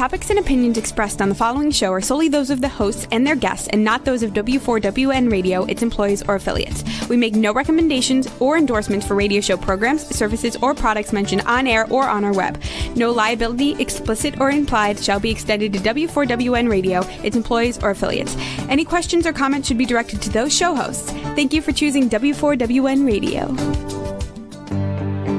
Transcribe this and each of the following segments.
topics and opinions expressed on the following show are solely those of the hosts and their guests and not those of W4WN Radio, its employees, or affiliates. We make no recommendations or endorsements for radio show programs, services, or products mentioned on air or on our web. No liability, explicit or implied, shall be extended to W4WN Radio, its employees, or affiliates. Any questions or comments should be directed to those show hosts. Thank you for choosing W4WN Radio.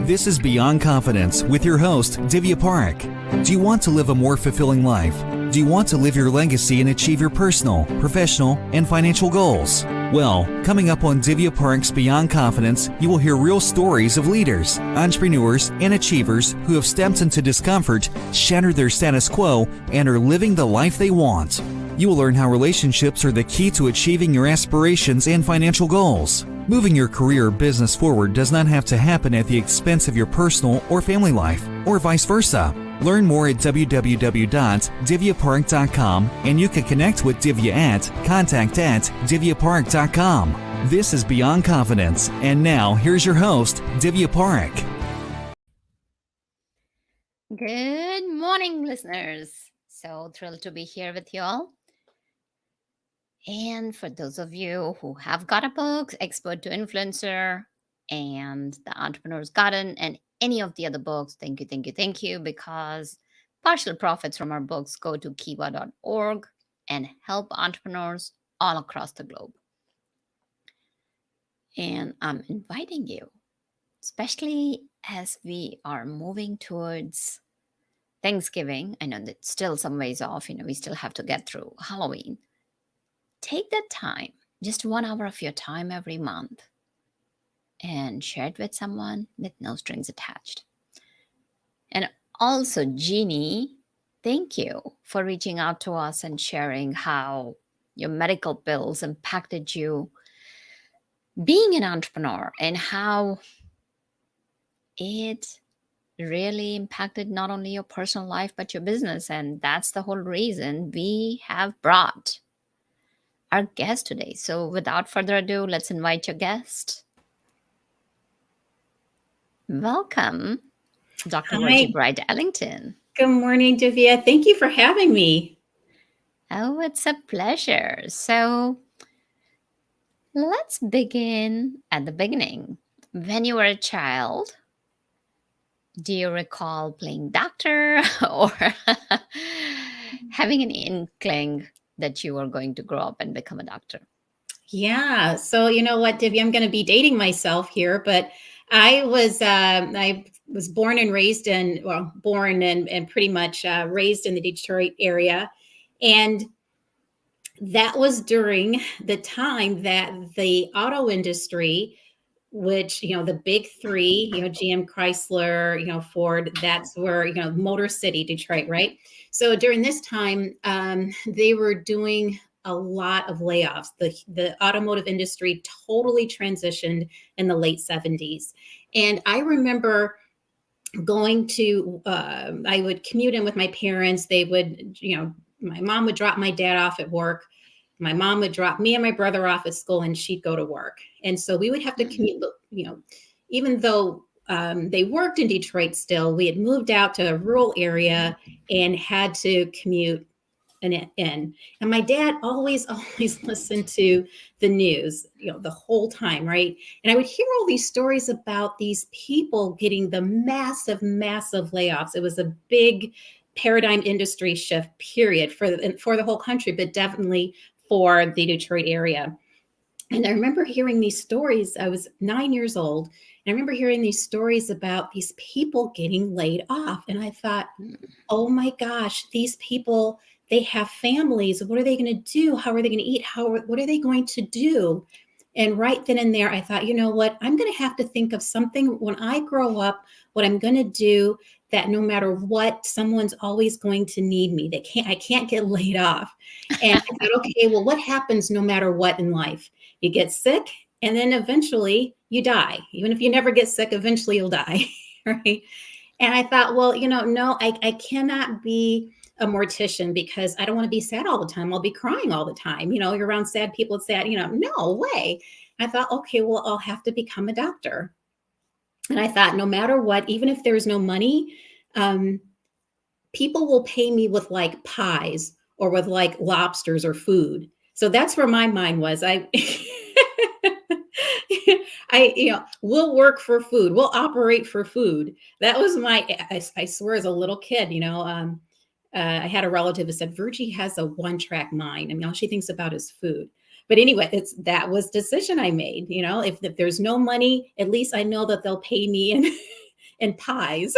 This is Beyond Confidence with your host, Divya Parekh. Do you want to live a more fulfilling life? Do you want to live your legacy and achieve your personal, professional, and financial goals? Well, coming up on Divya Parekh's Beyond Confidence, you will hear real stories of leaders, entrepreneurs, and achievers who have stepped into discomfort, shattered their status quo, and are living the life they want. You will learn how relationships are the key to achieving your aspirations and financial goals. Moving your career or business forward does not have to happen at the expense of your personal or family life, or vice versa. Learn more at www.divyaparekh.com, and you can connect with Divya at contact@divyaparekh.com. This is Beyond Confidence, and now here's your host, Divya Parekh. Good morning, listeners. So thrilled to be here with you all. And for those of you who have got a book, Expert to Influencer, and The Entrepreneur's Garden, and any of the other books, thank you, because partial profits from our books go to kiva.org and help entrepreneurs all across the globe. And I'm inviting you, especially as we are moving towards Thanksgiving. I know that's still some ways off, we still have to get through Halloween. Take that time, just 1 hour of your time every month, and share it with someone with no strings attached. And also, Jeannie, thank you for reaching out to us and sharing how your medical bills impacted you being an entrepreneur and how it really impacted not only your personal life, but your business. And that's the whole reason we have brought our guest today. So without further ado, let's invite your guest. Welcome, Dr. Virgie Bright Ellington. Good morning, Divya. Thank you for having me. Oh, it's a pleasure. So let's begin at the beginning. When you were a child, do you recall playing doctor or having an inkling that you were going to grow up and become a doctor? Yeah. So you know what, Divya, I'm going to be dating myself here, but I was born and raised and pretty much raised in the Detroit area. And that was during the time that the auto industry, which, the big three, GM, Chrysler, Ford, that's where, Motor City, Detroit, right? So during this time, they were doing a lot of layoffs. The automotive industry totally transitioned in the late 70s. And I remember going to, I would commute in with my parents. They would, my mom would drop my dad off at work. My mom would drop me and my brother off at school, and she'd go to work. And so we would have to commute, even though they worked in Detroit still, we had moved out to a rural area and had to commute in. And my dad always listened to the news, the whole time, right? And I would hear all these stories about these people getting the massive layoffs. It was a big paradigm industry shift, period, for the whole country, but definitely for the Detroit area. And I remember hearing these stories. I was 9 years old. And I remember hearing these stories about these people getting laid off. And I thought, oh my gosh, these people, they have families. What are they going to do? How are they going to eat? What are they going to do? And right then and there, I thought, you know what? I'm going to have to think of something when I grow up, what I'm going to do that no matter what, someone's always going to need me. I can't get laid off. And I thought, okay, well, what happens no matter what in life? You get sick, and then eventually you die. Even if you never get sick, eventually you'll die, right? And I thought, well, no, I cannot be a mortician because I don't want to be sad all the time. I'll be crying all the time. You're around sad people, it's sad, no way. I thought, okay, well, I'll have to become a doctor. And I thought, no matter what, even if there's no money, people will pay me with like pies or with like lobsters or food. So that's where my mind was. We'll work for food. We'll operate for food. That was I swear as a little kid, I had a relative who said, Virgie has a one-track mind. I mean, all she thinks about is food. But anyway, that was decision I made. If there's no money, at least I know that they'll pay me in pies.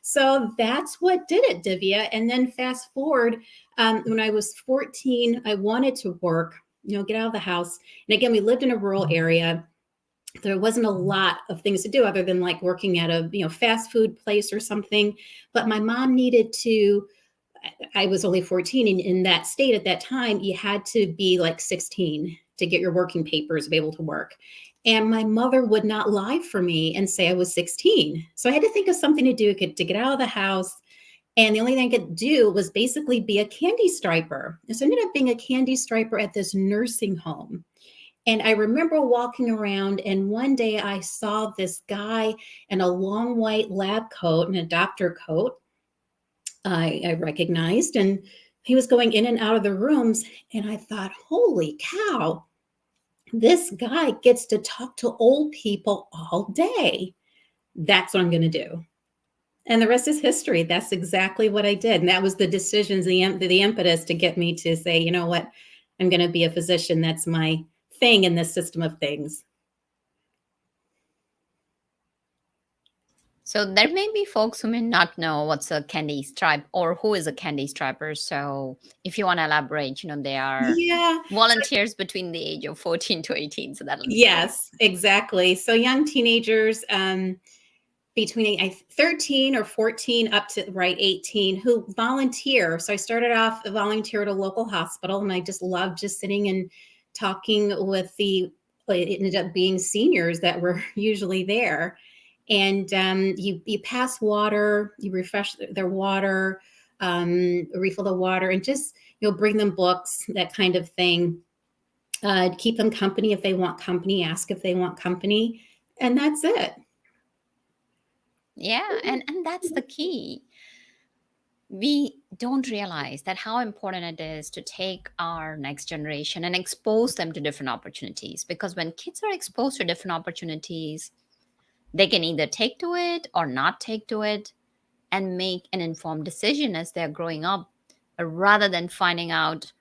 So that's what did it, Divya. And then fast forward, when I was 14, I wanted to work, get out of the house. And again, we lived in a rural area. There wasn't a lot of things to do other than like working at a, fast food place or something. But my mom needed to, I was only 14. And in that state at that time, you had to be like 16 to get your working papers to be able to work. And my mother would not lie for me and say I was 16. So I had to think of something to do to get out of the house. And the only thing I could do was basically be a candy striper. And so I ended up being a candy striper at this nursing home. And I remember walking around, and one day I saw this guy in a long white lab coat and a doctor coat I recognized, and he was going in and out of the rooms. And I thought, holy cow, this guy gets to talk to old people all day. That's what I'm going to do. And the rest is history. That's exactly what I did. And that was the decisions, the impetus to get me to say, you know what, I'm going to be a physician. That's my thing in this system of things. So there may be folks who may not know what's a candy stripe or who is a candy striper. So if you want to elaborate, they are volunteers between the age of 14 to 18. So that'll be yes, exactly. So young teenagers between 13 or 14 up to 18 who volunteer. So I started off a volunteer at a local hospital, and I just loved just sitting and talking with it ended up being seniors that were usually there. And you pass water, you refresh their water, refill the water, and just bring them books, that kind of thing. Keep them company if they want company, ask if they want company, and that's it. Yeah, and that's the key. We don't realize that how important it is to take our next generation and expose them to different opportunities, because when kids are exposed to different opportunities, they can either take to it or not take to it and make an informed decision as they're growing up, rather than finding out,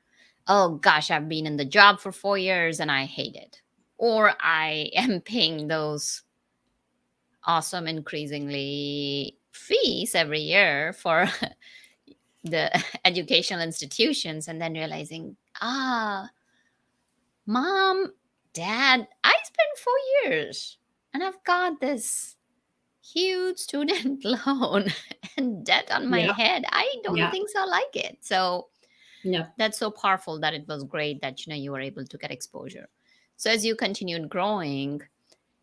oh gosh, I've been in the job for 4 years and I hate it. Or I am paying those awesome, increasingly fees every year for the educational institutions, and then realizing, Mom, Dad, I spent 4 years and I've got this huge student loan and debt on my head. I don't think so like it. So that's so powerful that it was great that, you were able to get exposure. So as you continued growing,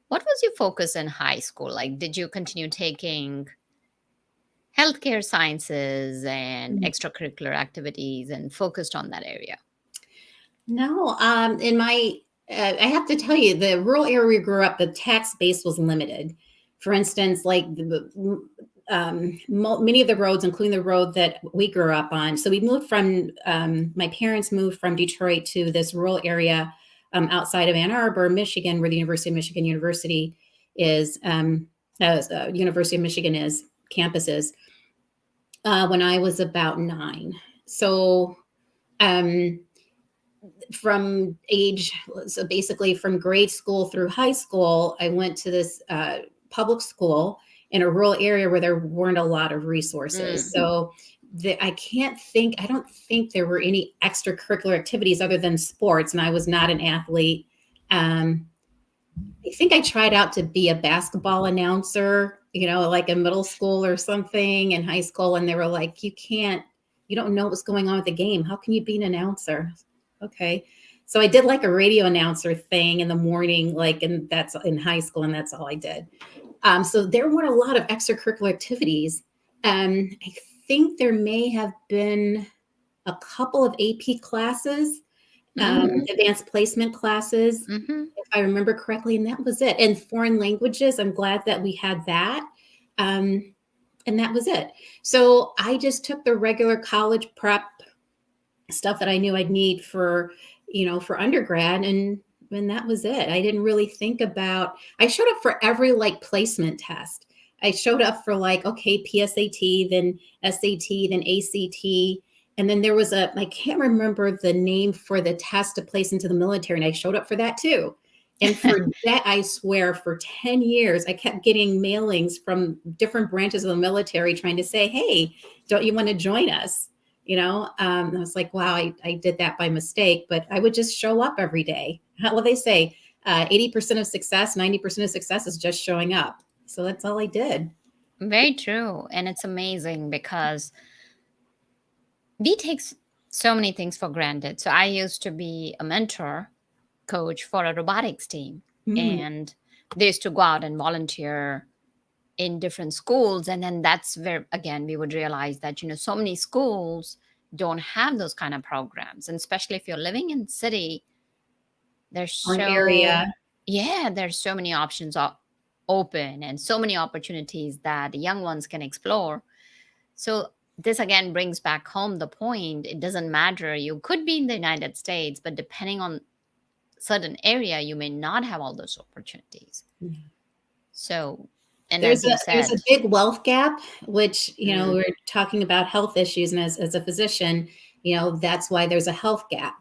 what was your focus in high school? Like, did you continue taking healthcare sciences and extracurricular activities and focused on that area? No, I have to tell you, the rural area we grew up, the tax base was limited. For instance, like many of the roads, including the road that we grew up on. So we moved from, my parents moved from Detroit to this rural area outside of Ann Arbor, Michigan, where the University of Michigan University of Michigan campus is, when I was about 9. So basically from grade school through high school, I went to this public school in a rural area where there weren't a lot of resources. So I don't think there were any extracurricular activities other than sports, and I was not an athlete. I think I tried out to be a basketball announcer, like in middle school or something, in high school, and they were like, you don't know what's going on with the game. How can you be an announcer? Okay. So I did like a radio announcer thing in the morning, and that's in high school, and that's all I did. So there weren't a lot of extracurricular activities. I think there may have been a couple of AP classes, advanced placement classes, if I remember correctly, and that was it. And foreign languages, I'm glad that we had that. And that was it. So I just took the regular college prep stuff that I knew I'd need for, for undergrad. And that was it. I didn't really think about, I showed up for every like placement test. I showed up for like, okay, PSAT, then SAT, then ACT. And then there was I can't remember the name for the test to place into the military. And I showed up for that too. And for that, I swear, for 10 years, I kept getting mailings from different branches of the military trying to say, hey, don't you want to join us? I was like, wow, I did that by mistake, but I would just show up every day. Well, they say 80% of success, 90% of success is just showing up. So that's all I did. Very true. And it's amazing because we take so many things for granted. So I used to be a mentor coach for a robotics team, and they used to go out and volunteer in different schools. And then that's where, again, we would realize that, so many schools don't have those kind of programs. And especially if you're living in city, there's area. There's so many options open and so many opportunities that young ones can explore. So this again brings back home the point. It doesn't matter. You could be in the United States, but depending on certain area, you may not have all those opportunities. Yeah. So, and there's as you said, there's a big wealth gap, which, we're talking about health issues. And as a physician, that's why there's a health gap.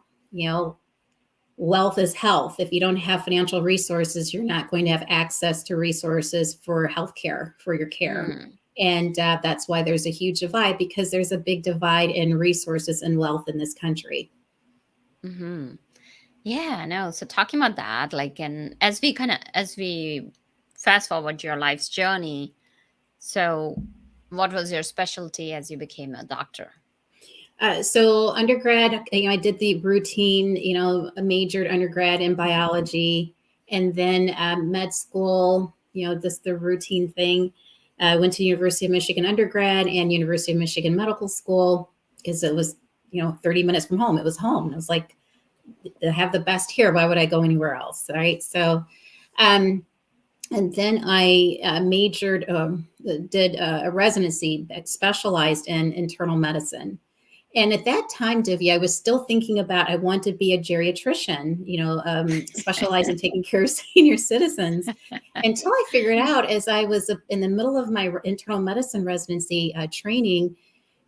Wealth is health. If you don't have financial resources, you're not going to have access to resources for healthcare, for your care. And that's why there's a huge divide, because there's a big divide in resources and wealth in this country. Mm-hmm. Yeah, no. So talking about that, like, and as we fast forward your life's journey, so what was your specialty as you became a doctor? So undergrad, I did the routine, majored undergrad in biology, and then med school, the routine thing. I went to University of Michigan undergrad and University of Michigan medical school because it was, 30 minutes from home. It was home. I was like, I have the best here. Why would I go anywhere else? Right. So, and then I majored, did a residency that specialized in internal medicine. And at that time, Divya, I was still thinking about, I want to be a geriatrician, specialize in taking care of senior citizens, until I figured out, as I was in the middle of my internal medicine residency training,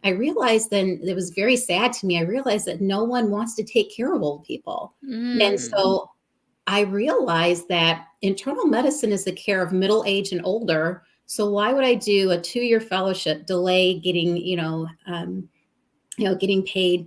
I realized then, it was very sad to me. I realized that no one wants to take care of old people. And so I realized that internal medicine is the care of middle age and older. So why would I do a 2-year fellowship, delay getting, getting paid,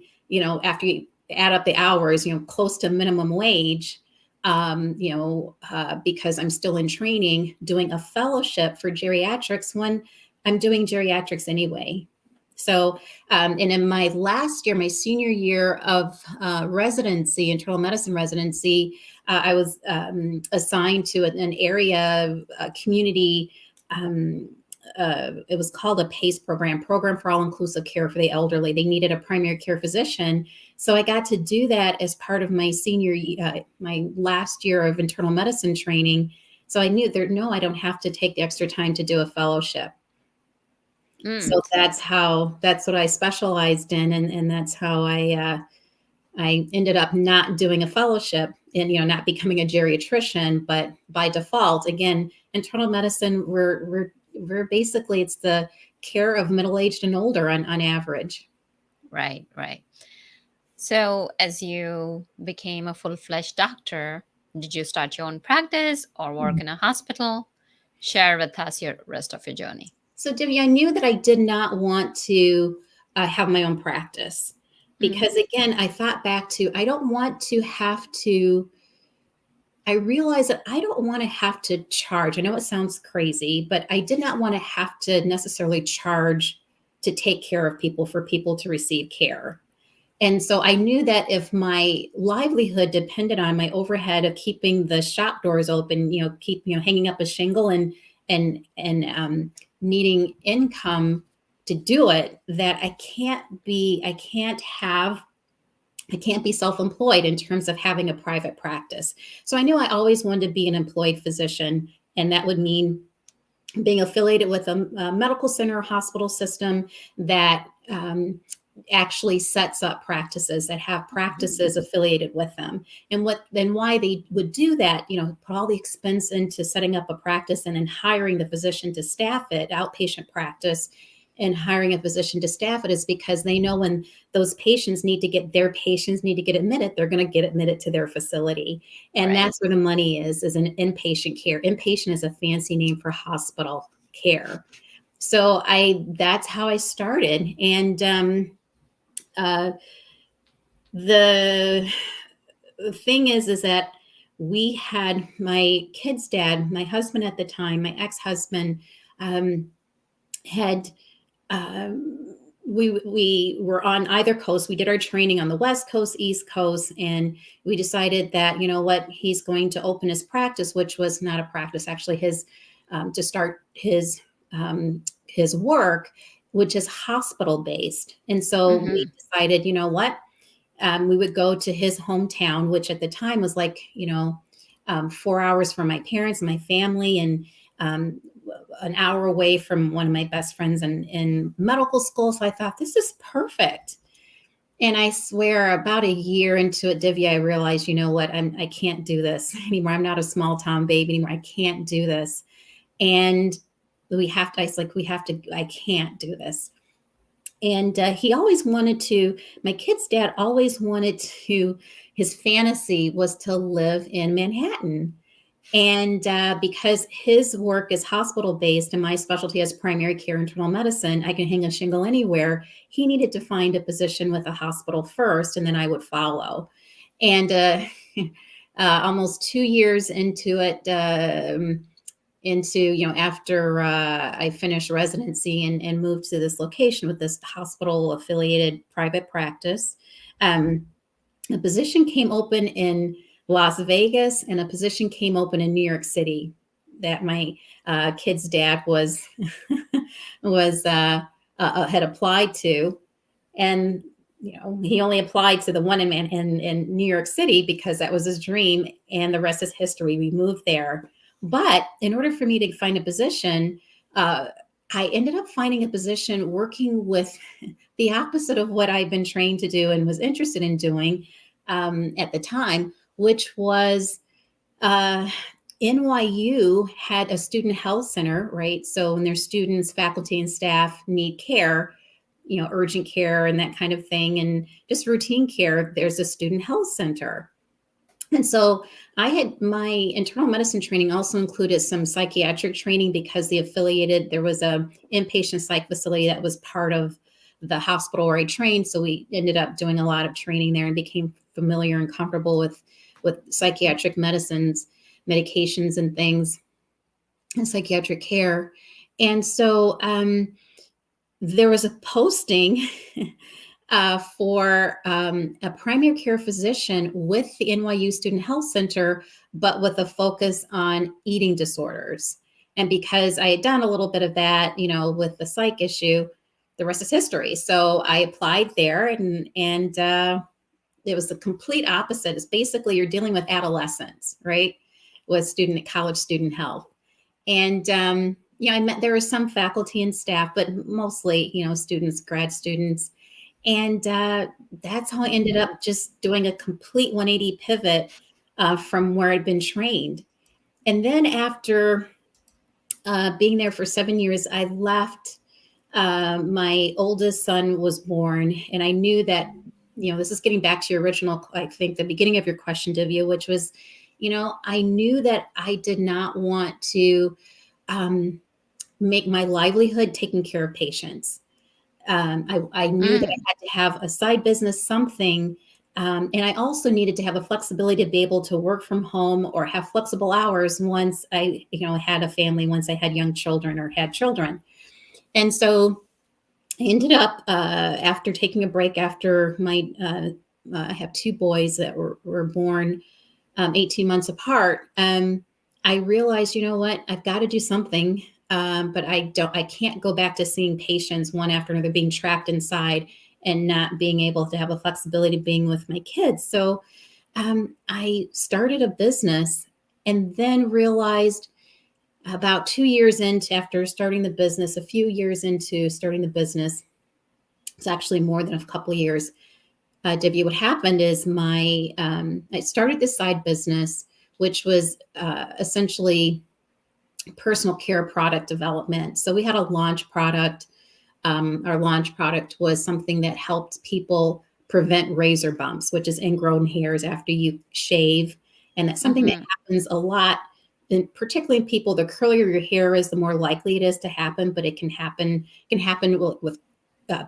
after you add up the hours, close to minimum wage, because I'm still in training, doing a fellowship for geriatrics when I'm doing geriatrics anyway. So, and in my last year, my senior year of residency, internal medicine residency, I was assigned to an area community. It was called a PACE program for all-inclusive care for the elderly. They needed a primary care physician. So I got to do that as part of my my last year of internal medicine training. So I knew I don't have to take the extra time to do a fellowship. So that's what I specialized in. And that's how I ended up not doing a fellowship and, not becoming a geriatrician, but by default, again, internal medicine, we're basically, it's the care of middle-aged and older on average. Right. So as you became a full-fledged doctor, did you start your own practice or work in a hospital? Share with us your rest of your journey. So, Divya, I knew that I did not want to have my own practice because, again, I thought back to, I don't want to have to, I realized that I don't want to have to charge. I know it sounds crazy, but I did not want to have to necessarily charge to take care of people, for people to receive care. And so I knew that if my livelihood depended on my overhead of keeping the shop doors open, hanging up a shingle and needing income to do it, that I can't be self-employed in terms of having a private practice. So I knew I always wanted to be an employed physician, and that would mean being affiliated with a medical center or hospital system that actually sets up practices, that have practices affiliated with them. And why they would do that, put all the expense into setting up a practice and then hiring the physician to staff it, outpatient practice, and hiring a physician to staff it, is because they know when those patients need to get admitted, they're going to get admitted to their facility. And Right. that's where the money is in inpatient care. Inpatient is a fancy name for hospital care. So that's how I started. And the thing is that we had my kid's dad, my husband at the time, my ex-husband, had we were on either coast. We did our training on the West Coast, East Coast, and we decided that, he's going to open his practice, which was not a practice, actually his to start his work, which is hospital based. And so we decided, we would go to his hometown, which at the time was like, 4 hours from my parents and my family, and an hour away from one of my best friends in medical school. So I thought, this is perfect. And I swear, about a year into it, Divya, I realized, I can't do this anymore. I'm not a small town baby anymore. I can't do this. And I can't do this. And he always wanted to, my kid's dad always wanted to, his fantasy was to live in Manhattan. And because his work is hospital based and my specialty is primary care internal medicine, I can hang a shingle anywhere. He needed to find a position with a hospital first, and then I would follow. And almost 2 years into it, after I finished residency and moved to this location with this hospital affiliated private practice, a position came open in Las Vegas, and a position came open in New York City that my kid's dad was had applied to. And he only applied to the one in New York City because that was his dream, and the rest is history. We moved there. But in order for me to find a position, I ended up finding a position working with the opposite of what I'd been trained to do and was interested in doing at the time, which was NYU had a student health center, right? So when their students, faculty, and staff need care, urgent care and that kind of thing, and just routine care, there's a student health center. And so my internal medicine training also included some psychiatric training, because there was a inpatient psych facility that was part of the hospital where I trained. So we ended up doing a lot of training there and became familiar and comfortable with psychiatric medicines, medications and things, and psychiatric care. And so there was a posting for a primary care physician with the NYU Student Health Center, but with a focus on eating disorders. And because I had done a little bit of that, with the psych issue, the rest is history. So I applied there, and it was the complete opposite. It's basically you're dealing with adolescents, right? With college student health. And I met, there were some faculty and staff, but mostly, students, grad students. And that's how I ended up just doing a complete 180 pivot from where I'd been trained. And then after being there for 7 years, I left. My oldest son was born, and I knew that, this is getting back to your original, I think, the beginning of your question, Divya, which was, I knew that I did not want to make my livelihood taking care of patients. I knew that I had to have a side business, something. And I also needed to have a flexibility to be able to work from home or have flexible hours once I, had a family, once I had young children or had children. And so I ended up, after taking a break, after I have two boys that were born 18 months apart, I realized, I've got to do something. But I can't go back to seeing patients one after another, being trapped inside and not being able to have a flexibility being with my kids. So I started a business, and then realized about 2 years after starting the business, a few years into starting the business, it's actually more than a couple of years. Divya, what happened is I started this side business, which was essentially personal care product development. So we had a launch product. Our launch product was something that helped people prevent razor bumps, which is ingrown hairs after you shave. And that's something that happens a lot, and particularly in people, the curlier your hair is, the more likely it is to happen, but it can happen with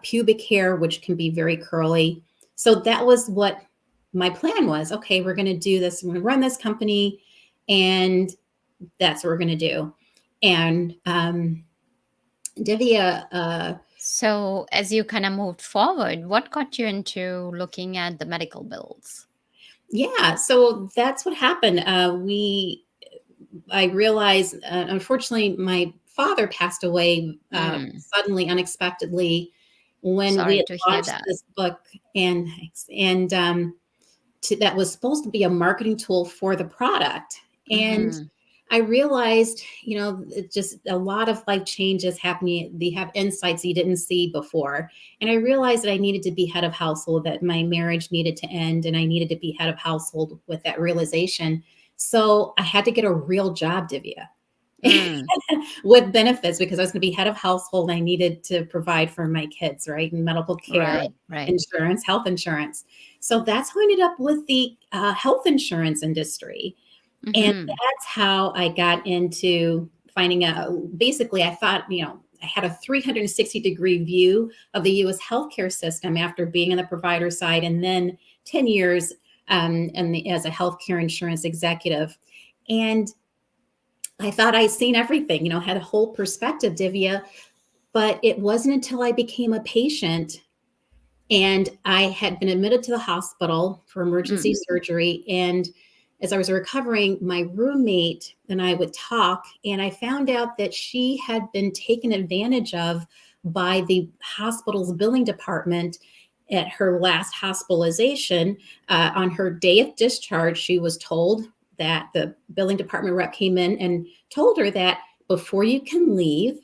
pubic hair, which can be very curly. So that was what my plan was. Okay, we're going to do this. I'm going to run this company, and that's what we're going to do. And Divya, So as you kind of moved forward, what got you into looking at the medical bills? yeah, so that's what happened. I realized, unfortunately, my father passed away suddenly, unexpectedly, when we Sorry had to hear launched that. this book, and that was supposed to be a marketing tool for the product. And I realized, just a lot of life changes happening. They have insights you didn't see before. And I realized that I needed to be head of household, that my marriage needed to end, and I needed to be head of household with that realization. So I had to get a real job, Divya, with benefits, because I was going to be head of household. And I needed to provide for my kids, right? And medical care, Right. insurance, health insurance. So that's how I ended up with the health insurance industry. And that's how I got into finding out. Basically, I thought, I had a 360-degree view of the U.S. healthcare system after being on the provider side, and then 10 years as a healthcare insurance executive. And I thought I'd seen everything, had a whole perspective, Divya. But it wasn't until I became a patient and I had been admitted to the hospital for emergency surgery. And as I was recovering, my roommate and I would talk, and I found out that she had been taken advantage of by the hospital's billing department at her last hospitalization. On her day of discharge, she was told that the billing department rep came in and told her that before you can leave,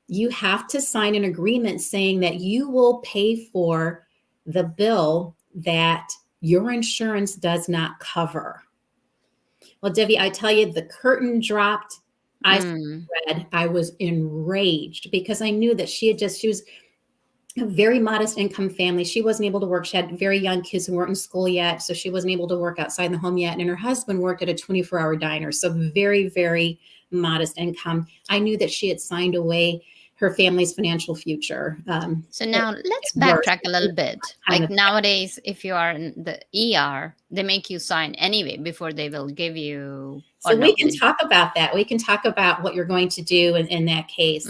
you have to sign an agreement saying that you will pay for the bill that your insurance does not cover. Well, Divya, I tell you, the curtain dropped. I read, I was enraged because I knew that she was a very modest income family. She wasn't able to work. She had very young kids who weren't in school yet, so she wasn't able to work outside the home yet. And her husband worked at a 24-hour diner, so very, very modest income. I knew that she had signed away her family's financial future. So now let's backtrack a little bit. Like nowadays, if you are in the ER, they make you sign anyway before they will give you. So we can talk about that. We can talk about what you're going to do in that case.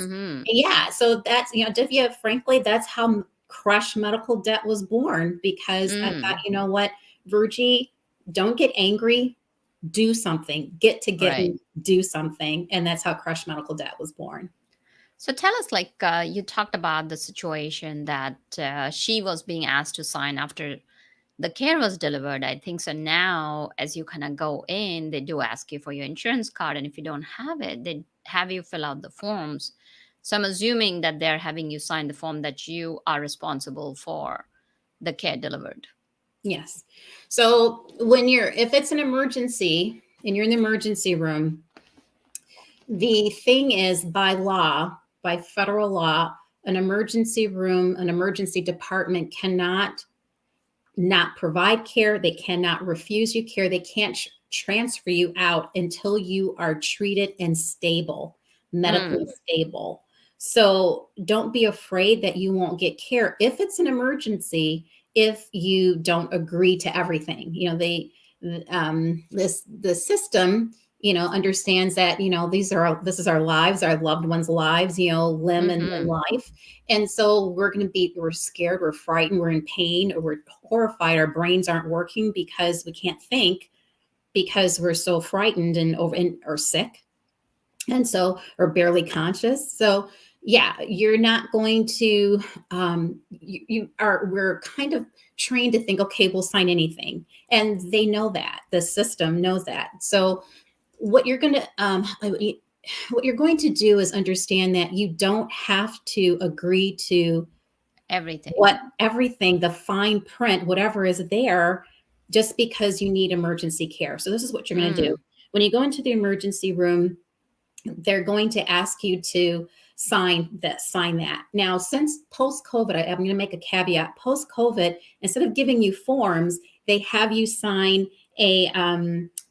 Yeah. So that's, Divya, frankly, that's how Crush Medical Debt was born, because I thought, you know what, Virgie, don't get angry, do something, get and do something. And that's how Crush Medical Debt was born. So tell us, you talked about the situation that she was being asked to sign after the care was delivered, I think. So now, as you kind of go in, they do ask you for your insurance card. And if you don't have it, they have you fill out the forms. So I'm assuming that they're having you sign the form that you are responsible for the care delivered. Yes. So if it's an emergency and you're in the emergency room, the thing is, by federal law, an emergency room, an emergency department cannot not provide care. They cannot refuse you care. They can't transfer you out until you are treated and stable, medically stable. So don't be afraid that you won't get care if it's an emergency, if you don't agree to everything. The system, understands that, this is our lives, our loved ones' lives, limb and life. And so we're scared, we're frightened, we're in pain, or we're horrified. Our brains aren't working because we can't think, because we're so frightened or sick. And so, or barely conscious. So yeah, you're not going to, we're kind of trained to think, okay, we'll sign anything. And they know that, the system knows that. So what you're going to, what you're going to do is understand that you don't have to agree to Everything. everything, the fine print, whatever is there, just because you need emergency care. So this is what you're going to do. When you go into the emergency room, they're going to ask you to sign this, sign that. Now, since post-COVID, I'm going to make a caveat. Post-COVID, instead of giving you forms, they have you sign a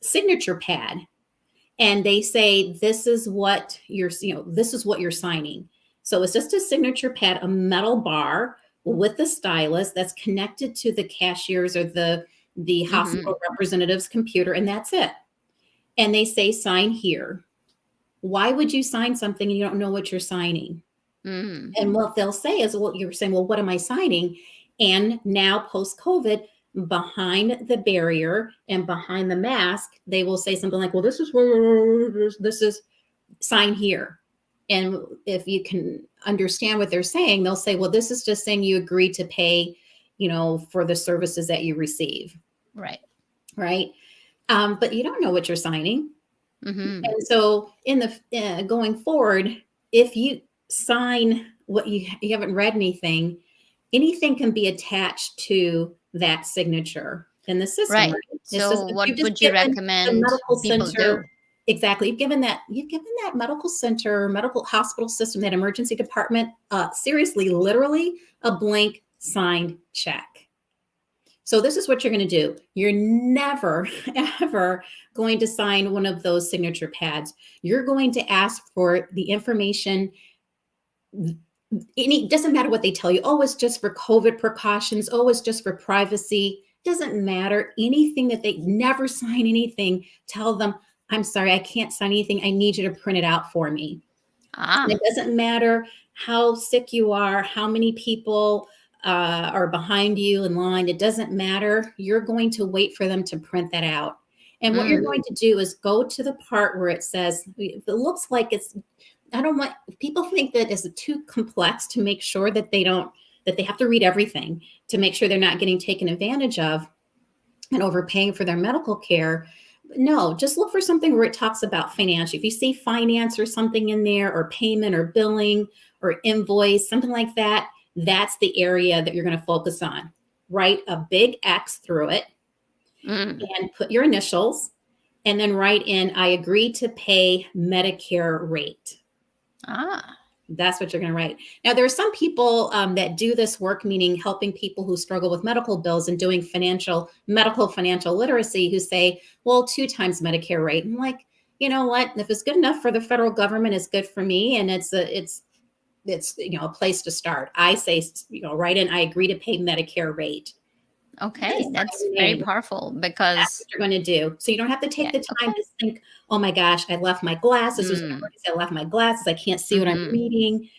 signature pad, and they say this is what this is what you're signing. So it's just a signature pad, a metal bar with the stylus that's connected to the cashier's or the hospital representative's computer, and that's it. And they say sign here. Why would you sign something and you don't know what you're signing? And what they'll say is, well, you're saying, well, what am I signing? And now post-COVID, behind the barrier and behind the mask, they will say something like, well, this is sign here. And if you can understand what they're saying, they'll say, well, this is just saying you agree to pay, for the services that you receive. Right. Right. But you don't know what you're signing. And so in the going forward, if you sign what you haven't read anything can be attached to that signature in the system. Right. Right? So what would you recommend people do? Exactly. You've given that medical center, medical hospital system, that emergency department, seriously, literally a blank signed check. So this is what you're going to do. You're never, ever going to sign one of those signature pads. You're going to ask for the information. It doesn't matter what they tell you. Oh, it's just for COVID precautions. Oh, it's just for privacy. Doesn't matter. Anything that they never sign anything, tell them, I'm sorry, I can't sign anything. I need you to print it out for me. It doesn't matter how sick you are, how many people are behind you in line. It doesn't matter. You're going to wait for them to print that out. And what you're going to do is go to the part where it says, it looks like I don't want people think that it's too complex to make sure that they have to read everything to make sure they're not getting taken advantage of and overpaying for their medical care. No, just look for something where it talks about financial. If you see finance or something in there, or payment or billing or invoice, something like that, that's the area that you're going to focus on. Write a big X through it and put your initials, and then write in, I agree to pay Medicare rate. That's what you're going to write. Now, there are some people that do this work, meaning helping people who struggle with medical bills and doing medical financial literacy, who say, well, 2 times Medicare rate. I'm like, you know what? If it's good enough for the federal government, it's good for me. And it's a place to start. I say, write in, I agree to pay Medicare rate. Okay, that's very powerful, because that's what you're going to do. So you don't have to take the time to think, oh my gosh, I left my glasses. I left my glasses. I can't see what I'm reading.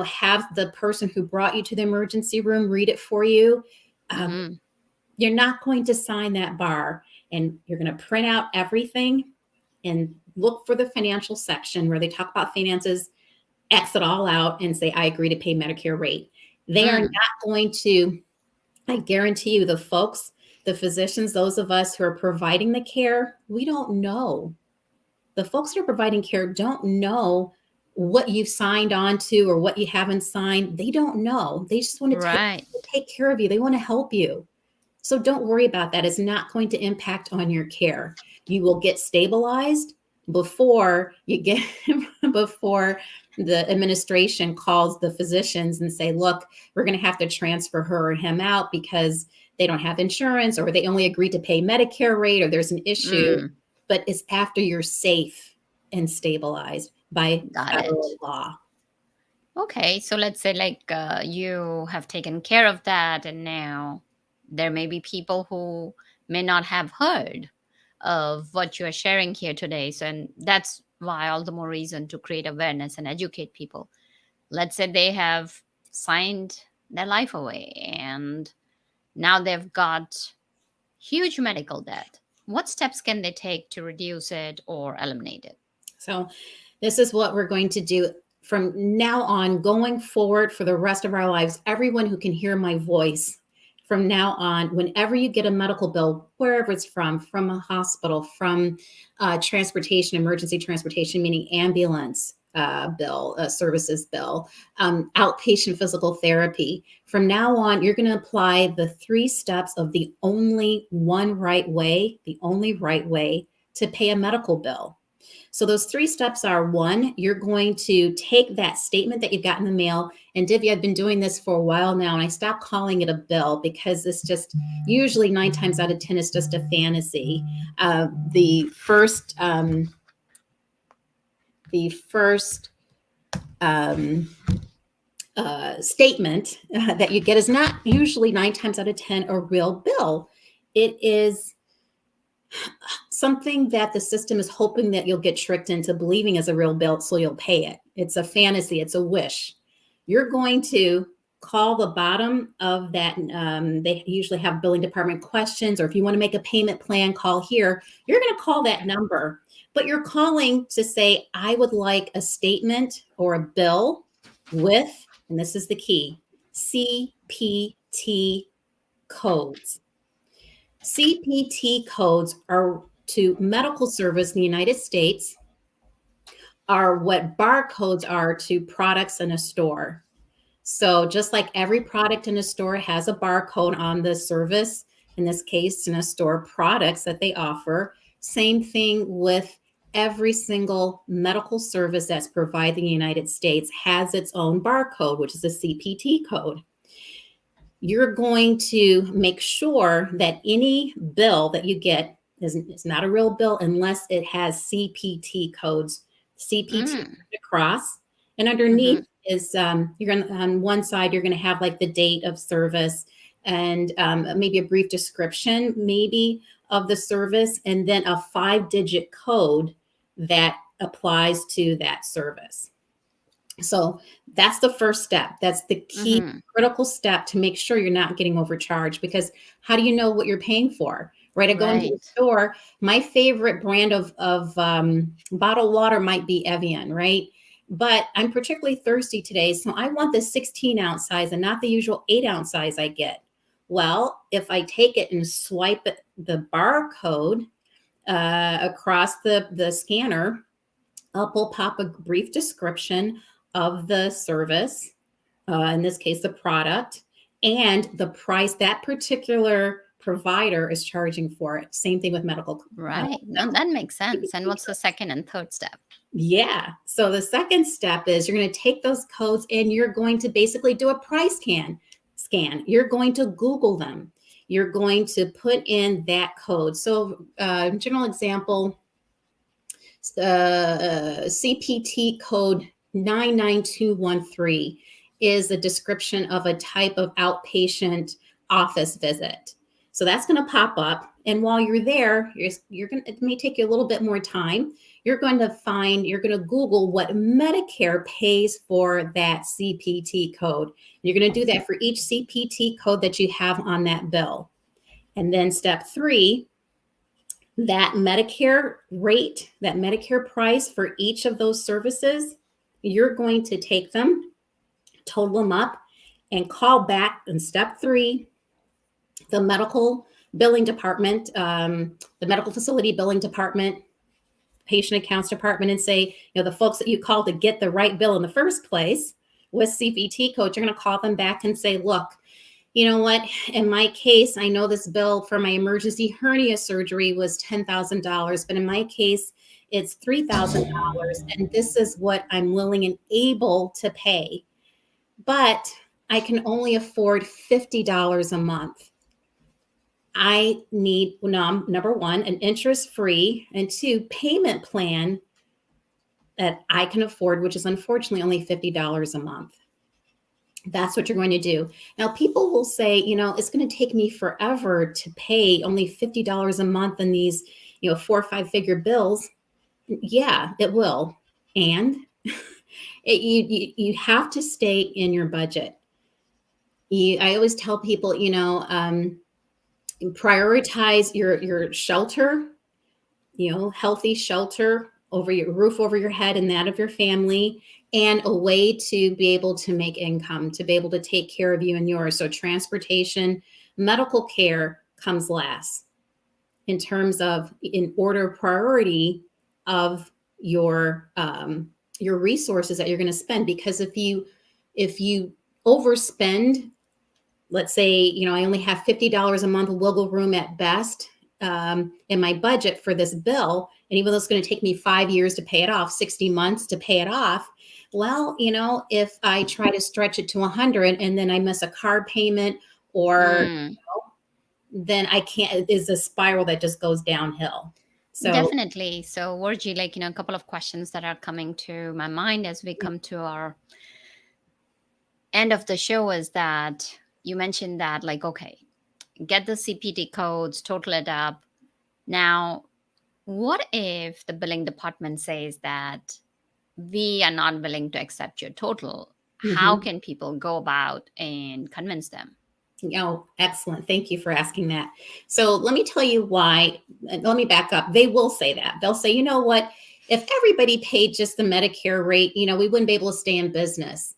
Have the person who brought you to the emergency room read it for you. You're not going to sign that bar, and you're going to print out everything and look for the financial section where they talk about finances, X it all out and say, I agree to pay Medicare rate. They are not going to, I guarantee you, the physicians, those of us who are providing the care, we don't know. The folks that are providing care don't know what you've signed on to or what you haven't signed. They don't know. They just want to take care of you. They want to help you. So don't worry about that. It's not going to impact on your care. You will get stabilized before the administration calls the physicians and say, look, we're going to have to transfer her or him out because they don't have insurance, or they only agree to pay Medicare rate, or there's an issue. But it's after you're safe and stabilized by federal law. Okay, so let's say you have taken care of that, and now there may be people who may not have heard of what you are sharing here today. And that's why all the more reason to create awareness and educate people. Let's say they have signed their life away and now they've got huge medical debt. What steps can they take to reduce it or eliminate it? So this is what we're going to do from now on, going forward for the rest of our lives. Everyone who can hear my voice from now on, whenever you get a medical bill, wherever it's from a hospital, from transportation, emergency transportation, meaning ambulance bill, services bill, outpatient physical therapy, from now on, you're going to apply the 3 steps of the only right way to pay a medical bill. So those 3 steps are: 1, you're going to take that statement that you got in the mail. And Divya, I've been doing this for a while now, and I stopped calling it a bill because it's just usually 9 times out of 10, it's just a fantasy. The first statement that you get is not usually 9 times out of 10 a real bill. It is something that the system is hoping that you'll get tricked into believing is a real bill, so you'll pay it. It's a fantasy. It's a wish. You're going to call the bottom of that. They usually have billing department questions, or if you want to make a payment plan, call here. You're going to call that number, but you're calling to say, I would like a statement or a bill with, and this is the key, CPT codes. CPT codes are to medical service in the United States, are what barcodes are to products in a store. So just like every product in a store has a barcode on the service, in this case, in a store products that they offer, same thing with every single medical service that's provided in the United States has its own barcode, which is a CPT code. You're going to make sure that any bill that you get is not a real bill unless it has CPT codes, CPT across, and underneath is you're going to, on one side, you're going to have like the date of service and maybe a brief description maybe of the service, and then a 5-digit code that applies to that service. So that's the first step. That's the key critical step to make sure you're not getting overcharged, because how do you know what you're paying for? Right. I go into the store. My favorite brand of bottled water might be Evian, right? But I'm particularly thirsty today, so I want the 16-ounce size and not the usual 8-ounce size I get. Well, if I take it and swipe the barcode across the scanner, up will pop a brief description of the service, in this case, the product, and the price that particular provider is charging for it. Same thing with medical. Right. No, that makes sense. And what's the second and third step? Yeah. So the second step is you're going to take those codes and you're going to basically do a price scan. You're going to Google them. You're going to put in that code. So general example, CPT code 99213 is a description of a type of outpatient office visit. So that's going to pop up. And while you're there, it may take you a little bit more time. You're going to Google what Medicare pays for that CPT code. You're going to do that for each CPT code that you have on that bill. And then step 3, that Medicare rate, that Medicare price for each of those services, you're going to take them, total them up, and call back in step 3, the medical billing department, the medical facility billing department, patient accounts department, and say, the folks that you called to get the right bill in the first place with CPT code, you're going to call them back and say, look, you know what, in my case, I know this bill for my emergency hernia surgery was $10,000, but in my case, it's $3,000, and this is what I'm willing and able to pay. But I can only afford $50 a month. I need, number 1, an interest-free, and 2, payment plan that I can afford, which is unfortunately only $50 a month. That's what you're going to do. Now, people will say, it's going to take me forever to pay only $50 a month in these, 4 or 5-figure bills. Yeah, it will. And you have to stay in your budget. I always tell people, prioritize your shelter, healthy shelter over your roof over your head and that of your family, and a way to be able to make income, to be able to take care of you and yours. So transportation, medical care comes last in terms of in order priority of your resources that you're going to spend. Because if you overspend, let's say, I only have $50 a month wiggle room at best in my budget for this bill, and even though it's going to take me 5 years to pay it off, 60 months to pay it off, well, if I try to stretch it to 100 and then I miss a car payment, or Mm, then I can't, is a spiral that just goes downhill. So definitely. So, Virgie, a couple of questions that are coming to my mind as we come to our end of the show is that you mentioned that, okay, get the CPT codes, total it up. Now, what if the billing department says that we are not willing to accept your total? How mhm. can people go about and convince them? Oh, excellent. Thank you for asking that. So let me tell you why. Let me back up. They will say that. They'll say, you know what? If everybody paid just the Medicare rate, we wouldn't be able to stay in business.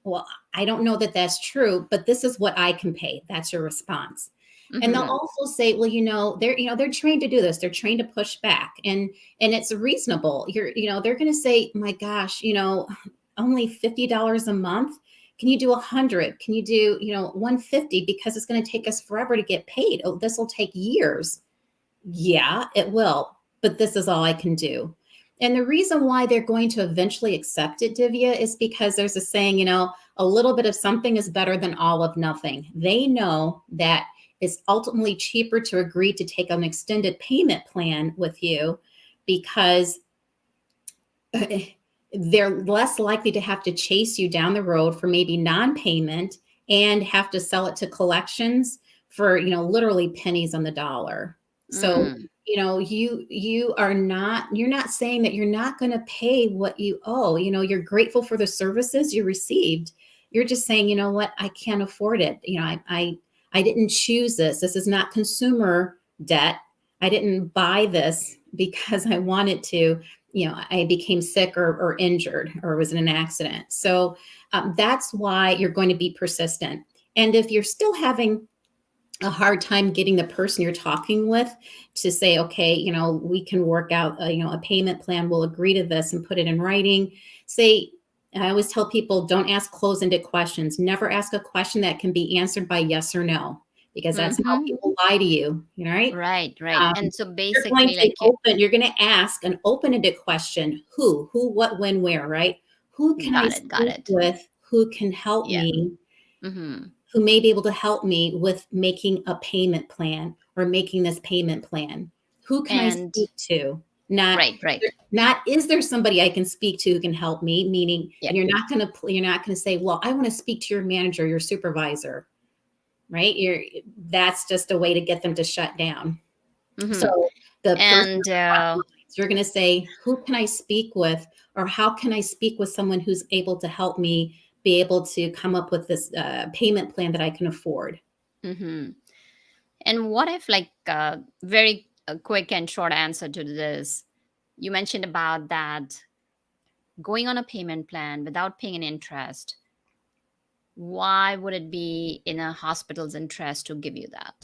Well, I don't know that that's true, but this is what I can pay. That's your response. And they'll Hmm. also say, well, they're trained to do this. They're trained to push back, and it's reasonable. They're going to say, my gosh, only $50 a month. Can you do 100? Can you do, 150? Because it's going to take us forever to get paid. Oh, this will take years. Yeah, it will, but this is all I can do. And the reason why they're going to eventually accept it, Divya, is because there's a saying, a little bit of something is better than all of nothing. They know that it's ultimately cheaper to agree to take an extended payment plan with you, because they're less likely to have to chase you down the road for maybe non-payment and have to sell it to collections for, literally pennies on the dollar. So, Mm, you're not saying that you're not going to pay what you owe. You're grateful for the services you received. You're just saying, you know what, I can't afford it. I didn't choose this. This is not consumer debt. I didn't buy this because I wanted to. I became sick or injured or was in an accident. So that's why you're going to be persistent. And if you're still having a hard time getting the person you're talking with to say, okay, we can work out, a payment plan, we'll agree to this and put it in writing. I always tell people, don't ask close-ended questions. Never ask a question that can be answered by yes or no, because that's how hmm. people lie to you, right? Right, right. Um, And so you're going basically, to open, you're going to ask an open-ended question. Who, what, when, where, right? Who can I got speak it. with? Who can help Yeah. me? Hmm. Who may be able to help me with making a payment plan or making this payment plan? Who can I And speak to? Not, right, right. not is there somebody I can speak to who can help me? Meaning, Yeah. and you're not going to say, well, I want to speak to your manager, your supervisor, right? That's just a way to get them to shut down. Hmm. So the person And you're going to say, who can I speak with, or how can I speak with someone who's able to help me be able to come up with this payment plan that I can afford? mhm. And what if, very quick and short answer to this? You mentioned about that going on a payment plan without paying an interest. Why would it be in a hospital's interest to give you that?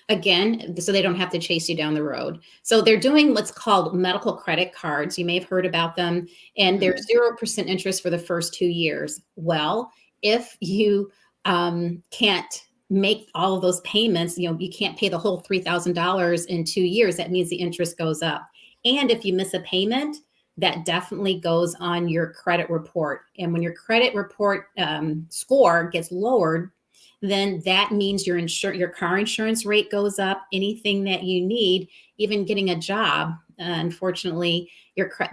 Again, so they don't have to chase you down the road. So they're doing what's called medical credit cards. You may have heard about them, and they're Hmm. 0% interest for the first 2 years. Well, if you can't make all of those payments, you can't pay the whole $3,000 in 2 years. That means the interest goes up. And if you miss a payment, that definitely goes on your credit report. And when your credit report score gets lowered, then that means your car insurance rate goes up. Anything that you need, even getting a job, unfortunately,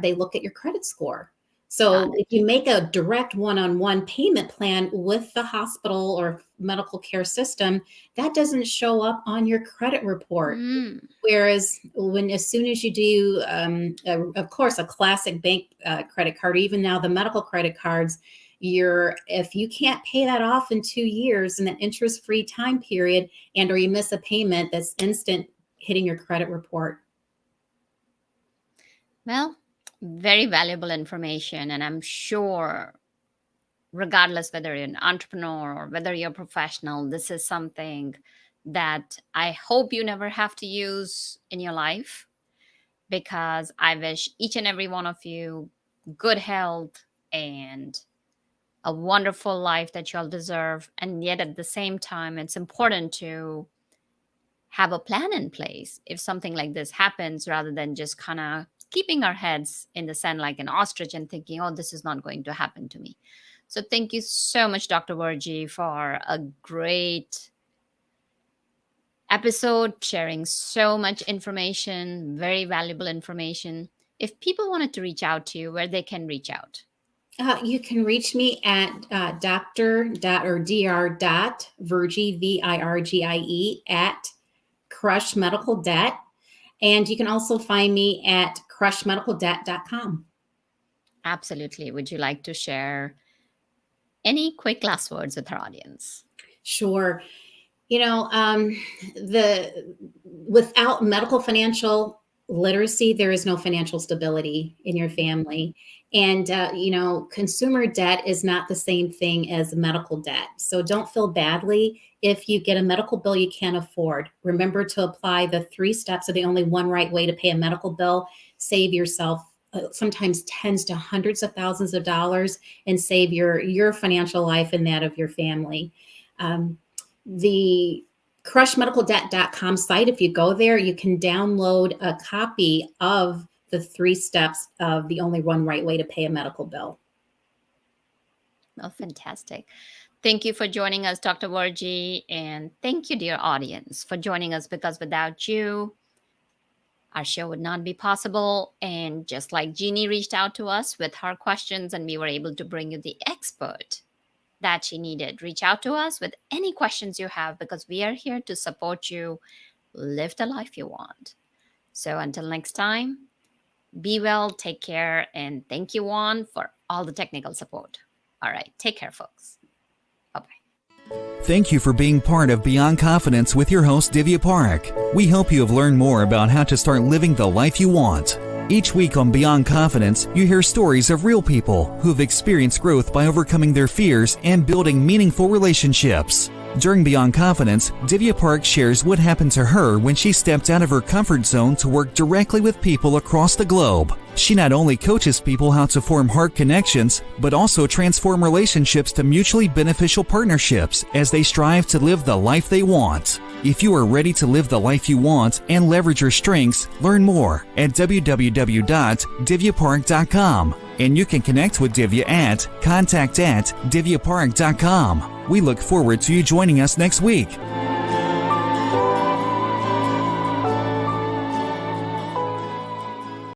they look at your credit score. Got So if it. you make a direct one-on-one payment plan with the hospital or medical care system, that doesn't show up on your credit report. Mm. Whereas as soon as you do, of course, a classic bank credit card, even now the medical credit cards, if you can't pay that off in 2 years in that interest-free time period, and or you miss a payment, that's instant hitting your credit report. Well, very valuable information. And I'm sure regardless whether you're an entrepreneur or whether you're a professional, this is something that I hope you never have to use in your life, because I wish each and every one of you good health and a wonderful life that you all deserve. And yet at the same time, it's important to have a plan in place if something like this happens, rather than just kind of keeping our heads in the sand like an ostrich and thinking, oh, this is not going to happen to me. So thank you so much, Dr. Virgie, for a great episode, sharing so much information, very valuable information. If people wanted to reach out to you, where they can reach out? You can reach me at Virgie, Virgie, at Crush Medical Debt. And you can also find me at crushmedicaldebt.com. Absolutely. Would you like to share any quick last words with our audience? Sure. Without medical financial literacy, there is no financial stability in your family. And, consumer debt is not the same thing as medical debt. So don't feel badly if you get a medical bill you can't afford. Remember to apply the 3 steps of the only one right way to pay a medical bill. Save yourself sometimes tens to hundreds of thousands of dollars, and save your financial life and that of your family. The crushmedicaldebt.com site, if you go there, you can download a copy of the 3 steps of the only one right way to pay a medical bill. Oh, fantastic. Thank you for joining us, Dr. Virgie. And thank you, dear audience, for joining us, because without you, our show would not be possible. And just like Jeannie reached out to us with her questions and we were able to bring you the expert that she needed, reach out to us with any questions you have, because we are here to support you live the life you want. So until next time, be well, take care, and thank you, Juan, for all the technical support. All right, take care, folks. Bye-bye. Thank you for being part of Beyond Confidence with your host, Divya Parekh. We hope you have learned more about how to start living the life you want. Each week on Beyond Confidence, you hear stories of real people who have experienced growth by overcoming their fears and building meaningful relationships. During Beyond Confidence, Divya Parekh shares what happened to her when she stepped out of her comfort zone to work directly with people across the globe. She not only coaches people how to form heart connections, but also transform relationships to mutually beneficial partnerships as they strive to live the life they want. If you are ready to live the life you want and leverage your strengths, learn more at www.divyaparekh.com. And you can connect with Divya at contact@divyaparekh.com. We look forward to you joining us next week.